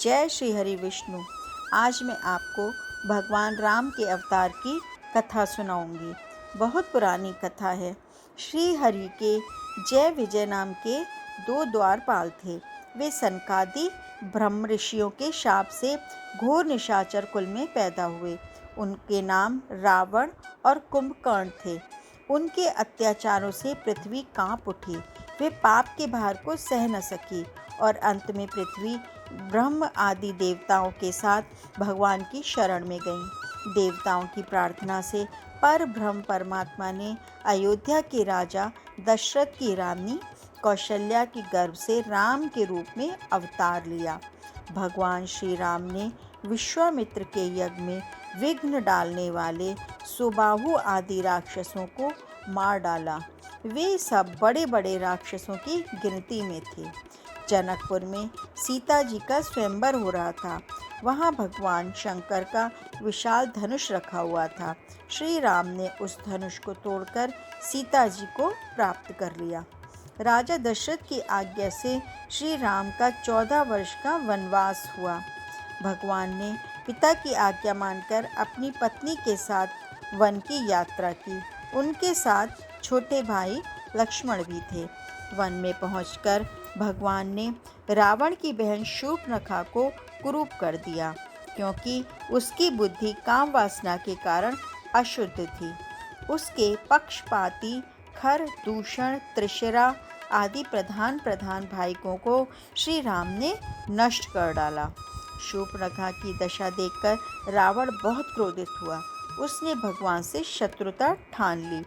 जय श्री हरि विष्णु। आज मैं आपको भगवान राम के अवतार की कथा सुनाऊंगी। बहुत पुरानी कथा है। श्री हरि के जय विजय नाम के 2 द्वारपाल थे। वे सनकादि ब्रह्म ऋषियों के शाप से घोर निशाचर कुल में पैदा हुए। उनके नाम रावण और कुंभकर्ण थे। उनके अत्याचारों से पृथ्वी कांप उठी। वे पाप के भार को सह न सकी और अंत में पृथ्वी ब्रह्म आदि देवताओं के साथ भगवान की शरण में गईं। देवताओं की प्रार्थना से पर ब्रह्म परमात्मा ने अयोध्या के राजा दशरथ की रानी कौशल्या की गर्भ से राम के रूप में अवतार लिया। भगवान श्री राम ने विश्वामित्र के यज्ञ में विघ्न डालने वाले सुबाहु आदि राक्षसों को मार डाला। वे सब बड़े बड़े राक्षसों की गिनती में थे। जनकपुर में सीता जी का स्वयंवर हो रहा था। वहाँ भगवान शंकर का विशाल धनुष रखा हुआ था। श्री राम ने उस धनुष को तोड़कर सीता जी को प्राप्त कर लिया। राजा दशरथ की आज्ञा से श्री राम का 14 वर्ष का वनवास हुआ। भगवान ने पिता की आज्ञा मानकर अपनी पत्नी के साथ वन की यात्रा की। उनके साथ छोटे भाई लक्ष्मण भी थे। वन में पहुंचकर भगवान ने रावण की बहन शूर्पणखा को कुरूप कर दिया, क्योंकि उसकी बुद्धि काम वासना के कारण अशुद्ध थी। उसके पक्षपाती खर, दूषण, त्रिशरा आदि प्रधान भाइयों को श्री राम ने नष्ट कर डाला। शूर्पणखा की दशा देखकर रावण बहुत क्रोधित हुआ। उसने भगवान से शत्रुता ठान ली।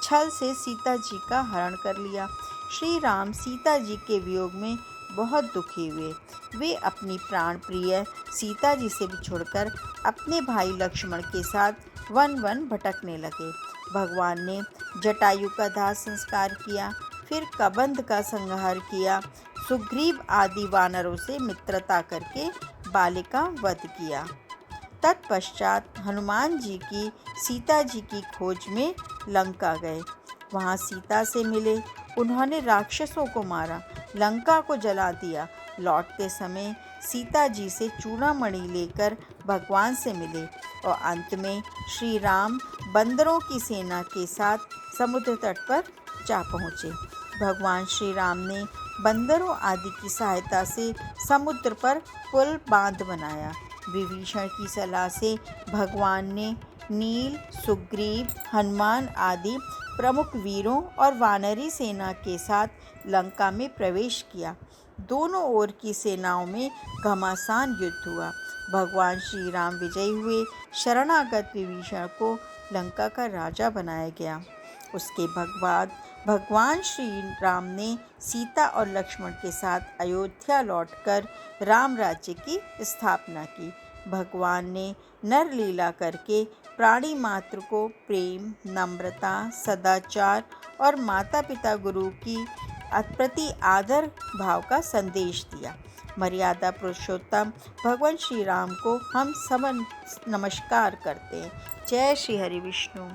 छल से सीता जी का हरण कर लिया। श्री राम सीता जी के वियोग में बहुत दुखी हुए। वे अपनी प्राण प्रिय सीता जी से बिछुड़कर अपने भाई लक्ष्मण के साथ वन वन भटकने लगे। भगवान ने जटायु का दाह संस्कार किया, फिर कबंध का संहार किया, सुग्रीव आदि वानरों से मित्रता करके बाली का वध किया। तत्पश्चात हनुमान जी की सीता जी की खोज में लंका गए। वहाँ सीता से मिले। उन्होंने राक्षसों को मारा, लंका को जला दिया। लौटते समय सीता जी से चूड़ामणि लेकर भगवान से मिले और अंत में श्री राम बंदरों की सेना के साथ समुद्र तट पर जा पहुँचे। भगवान श्री राम ने बंदरों आदि की सहायता से समुद्र पर पुल बांध बनाया। विभीषण की सलाह से भगवान ने नील, सुग्रीव, हनुमान आदि प्रमुख वीरों और वानरी सेना के साथ लंका में प्रवेश किया। दोनों ओर की सेनाओं में घमासान युद्ध हुआ। भगवान श्री राम विजयी हुए। शरणागत विभीषण को लंका का राजा बनाया गया। उसके बाद भगवान श्री राम ने सीता और लक्ष्मण के साथ अयोध्या लौटकर राम राज्य की स्थापना की। भगवान ने नर लीला करके प्राणी मात्र को प्रेम, नम्रता, सदाचार और माता पिता गुरु की प्रति आदर भाव का संदेश दिया। मर्यादा पुरुषोत्तम भगवान श्री राम को हम सब नमस्कार करते हैं। जय श्री हरि विष्णु।